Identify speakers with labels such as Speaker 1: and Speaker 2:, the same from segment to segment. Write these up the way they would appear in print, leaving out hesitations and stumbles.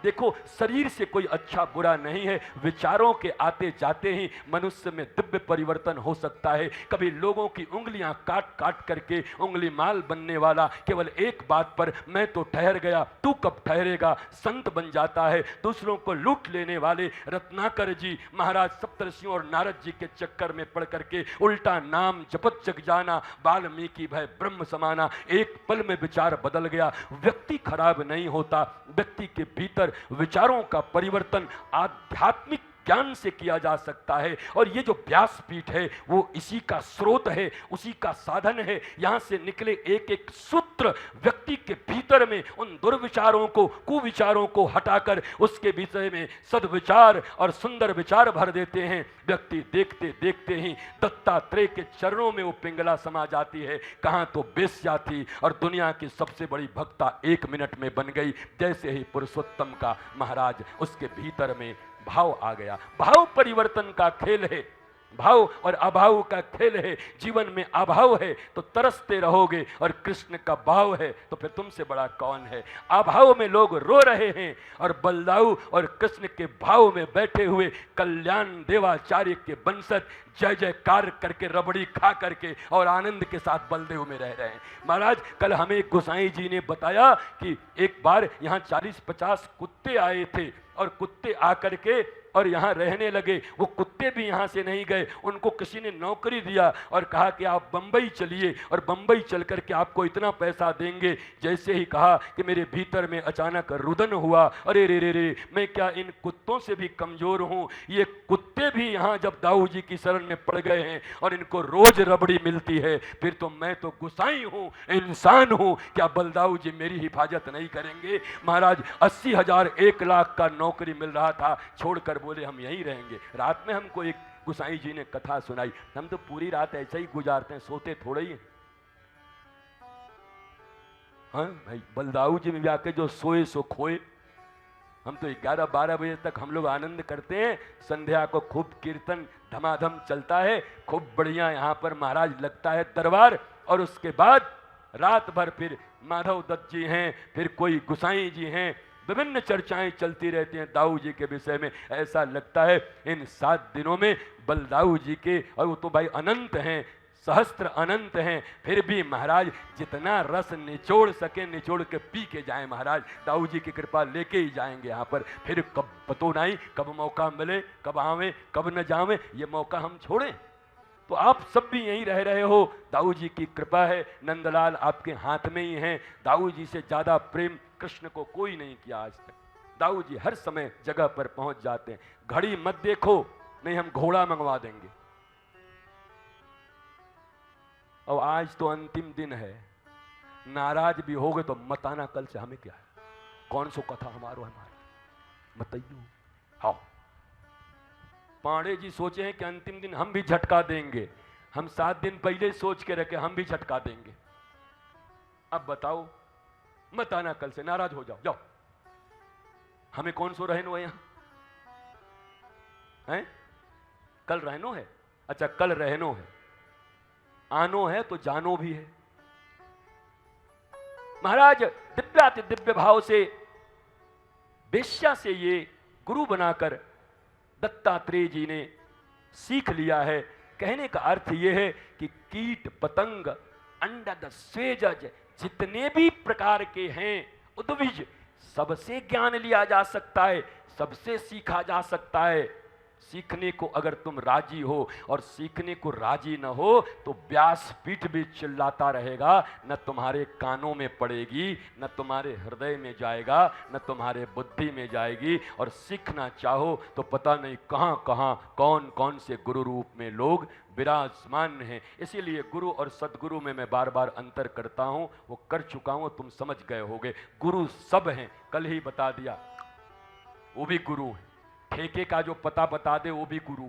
Speaker 1: देखो, शरीर से कोई अच्छा बुरा नहीं है, विचारों के आते जाते ही मनुष्य में दिव्य परिवर्तन हो सकता है। कभी लोगों की उंगलियां काट काट करके उंगली माल बनने वाला केवल एक बात पर, मैं तो ठहर गया, तू कब ठहरेगा, संत बन जाता है। दूसरों को लूट लेने वाले रत्नाकर जी महाराज सप्तर्षियों और नारद जी के चक्कर में पड़ करके उल्टा नाम जपत जग जाना, वाल्मीकि भय ब्रह्म समाना, एक पल में विचार बदल गया। व्यक्ति खराब नहीं होता, व्यक्ति के भीतर विचारों का परिवर्तन आध्यात्मिक ज्ञान से किया जा सकता है। और ये जो व्यासपीठ है वो इसी का स्रोत है, उसी का साधन है। यहां से निकले एक एक सूत्र व्यक्ति के भीतर में उन दुर्विचारों को, कुविचारों को हटाकर उसके विषय में सद्विचार और सुंदर विचार भर देते हैं। व्यक्ति देखते देखते ही दत्तात्रेय के चरणों में वो पिंगला समा जाती है। कहां तो बेस्या थी और दुनिया की सबसे बड़ी भक्ता 1 मिनट में बन गई। जैसे ही पुरुषोत्तम का महाराज उसके भीतर में भाव आ गया। भाव परिवर्तन का खेल है, भाव और अभाव का खेल है। जीवन में अभाव है तो तरसते रहोगे, और कृष्ण का भाव है तो फिर तुमसे बड़ा कौन है। अभाव में लोग रो रहे हैं और बलदाऊ और कृष्ण के भाव में बैठे हुए कल्याण देवाचार्य के वंशज जय जयकार करके रबड़ी खा करके और आनंद के साथ बलदेव में रह रहे हैं। महाराज, कल हमें गोसाई जी ने बताया कि एक बार यहाँ 40-50 कुत्ते आए थे और कुत्ते आकर के और यहाँ रहने लगे। वो कुत्ते भी यहाँ से नहीं गए, उनको किसी ने नौकरी दिया और कहा कि आप बंबई चलिए और बंबई चल करके आपको इतना पैसा देंगे। जैसे ही कहा कि मेरे भीतर में अचानक रुदन हुआ, अरे रे रे रे, मैं क्या इन कुत्तों से भी कमजोर हूँ। ये कुत्ते भी यहाँ जब दाऊ जी की शरण में पड़ गए हैं और इनको रोज रबड़ी मिलती है, फिर तो मैं तो गुसाई हूँ, इंसान हूँ, क्या बलदाऊ जी मेरी हिफाजत नहीं करेंगे। महाराज, 80,000 1 लाख का नौकरी मिल रहा था, छोड़कर बोले हम यहीं रहेंगे। रात में हमको एक गुसाई जी ने कथा सुनाई। हम तो पूरी रात ऐसे ही गुजारते हैं, सोते थोड़े ही। हाँ भाई, बलदाऊ जी में भी आके जो सोए सो खोए। हम तो 11-12 बजे तक हम लोग आनंद करते हैं। संध्या को खूब कीर्तन धमाधम चलता है, खूब बढ़िया यहाँ पर महाराज लगता है दरबार। और उसके बाद रात भर फिर माधव दत्त जी हैं, फिर कोई गुसाई जी हैं, विभिन्न चर्चाएं चलती रहती हैं दाऊ जी के विषय में। ऐसा लगता है इन 7 दिनों में बलदाऊ जी के, और वो तो भाई अनंत हैं, सहस्त्र अनंत हैं, फिर भी महाराज जितना रस निचोड़ सके निचोड़ के पी के जाएं। महाराज दाऊ जी की कृपा लेके ही जाएंगे यहाँ पर। फिर कब पतो नहीं कब मौका मिले, कब आवे कब न जावे, ये मौका हम छोड़ें। तो आप सब भी यहीं रह रहे हो, दाऊ जी की कृपा है, नंदलाल आपके हाथ में ही हैं। दाऊ जी से ज्यादा प्रेम कृष्ण को कोई नहीं किया आज तक। दाऊ जी हर समय जगह पर पहुंच जाते हैं। घड़ी मत देखो, नहीं हम घोड़ा मंगवा देंगे। और आज तो अंतिम दिन है, नाराज भी हो गए तो मत आना, कल से हमें क्या है, कौन सो कथा हमारो हमारा बताइयो। हाँ, पांडे जी सोचे हैं कि अंतिम दिन हम भी झटका देंगे। हम 7 दिन पहले सोच के रखे हम भी झटका देंगे। अब बताओ, मत आना कल से, नाराज हो जाओ, जाओ। हमें कौन सो रहनो है यहां हैं? कल रहनो है? अच्छा, कल रहनो है, आनो है तो जानो भी है। महाराज दिव्याति दिव्य भाव से वेश्या से ये गुरु बनाकर दत्तात्रेय जी ने सीख लिया है। कहने का अर्थ यह है कि कीट पतंग अंडद स्वेजज जितने भी प्रकार के हैं उद्भिज, सबसे ज्ञान लिया जा सकता है, सबसे सीखा जा सकता है। सीखने को अगर तुम राजी हो और सीखने को राजी न हो तो व्यासपीठ भी चिल्लाता रहेगा, न तुम्हारे कानों में पड़ेगी, न तुम्हारे हृदय में जाएगा, न तुम्हारे बुद्धि में जाएगी। और सीखना चाहो तो पता नहीं कहां कहां कौन कौन से गुरु रूप में लोग विराजमान हैं। इसीलिए गुरु और सदगुरु में मैं बार बार अंतर करता हूं, वो कर चुका हूं, तुम समझ गए होगे। गुरु सब हैं, कल ही बता दिया, वो भी गुरु है। ठेके का जो पता बता दे वो भी गुरु।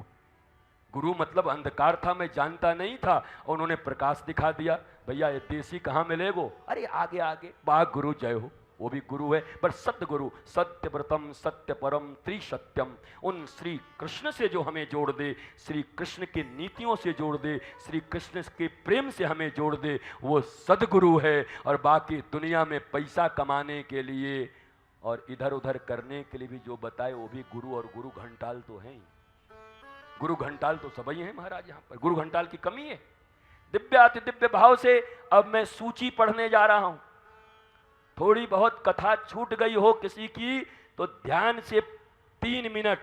Speaker 1: गुरु मतलब अंधकार था, मैं जानता नहीं था, उन्होंने प्रकाश दिखा दिया। भैया ये देसी कहाँ मिलेगो, अरे आगे आगे, वाह गुरु जय हो, वो भी गुरु है। पर सतगुरु सत्यव्रतम सत्य परम त्रिसत्यम, उन श्री कृष्ण से जो हमें जोड़ दे, श्री कृष्ण की नीतियों से जोड़ दे, श्री कृष्ण के प्रेम से हमें जोड़ दे, वो सदगुरु है। और बाकी दुनिया में पैसा कमाने के लिए और इधर उधर करने के लिए भी जो बताए वो भी गुरु, और गुरु घंटाल तो हैं ही। गुरु घंटाल तो सभी हैं महाराज यहाँ पर, गुरु घंटाल की कमी है। दिव्य अति दिव्य भाव से अब मैं सूची पढ़ने जा रहा हूं। थोड़ी बहुत कथा छूट गई हो किसी की तो ध्यान से 3 मिनट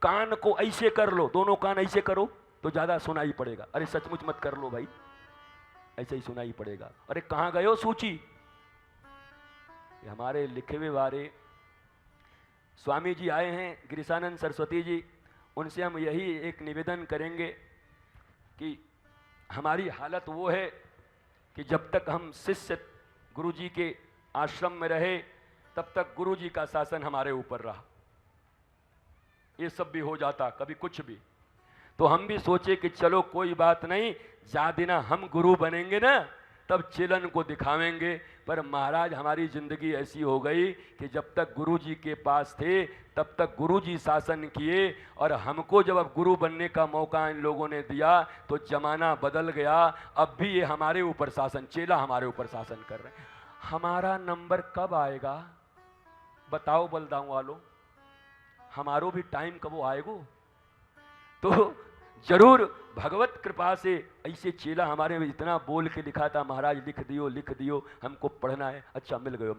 Speaker 1: कान को ऐसे कर लो, दोनों कान ऐसे करो तो ज्यादा सुनाई पड़ेगा। अरे सचमुच मत कर लो भाई, ऐसे ही सुनाई पड़ेगा। अरे कहां गए हो सूची? हमारे लिखे हुए वारे स्वामी जी आए हैं, गिरिशानंद सरस्वती जी, उनसे हम यही एक निवेदन करेंगे कि हमारी हालत वो है कि जब तक हम शिष्य गुरु जी के आश्रम में रहे तब तक गुरु जी का शासन हमारे ऊपर रहा। ये सब भी हो जाता कभी कुछ भी, तो हम भी सोचे कि चलो कोई बात नहीं, जा देना हम गुरु बनेंगे ना तब चेलन को दिखावेंगे। पर महाराज हमारी जिंदगी ऐसी हो गई कि जब तक गुरु जी के पास थे तब तक गुरु जी शासन किए, और हमको जब अब गुरु बनने का मौका इन लोगों ने दिया तो जमाना बदल गया। अब भी ये हमारे ऊपर शासन, चेला हमारे ऊपर शासन कर रहे हैं। हमारा नंबर कब आएगा बताओ बलदाऊ वालों, हमारो भी टाइम कब आएगो? तो जरूर भगवत कृपा से ऐसे चेला हमारे में इतना बोल के लिखा था, महाराज लिख दियो हमको पढ़ना है। अच्छा मिल गयो।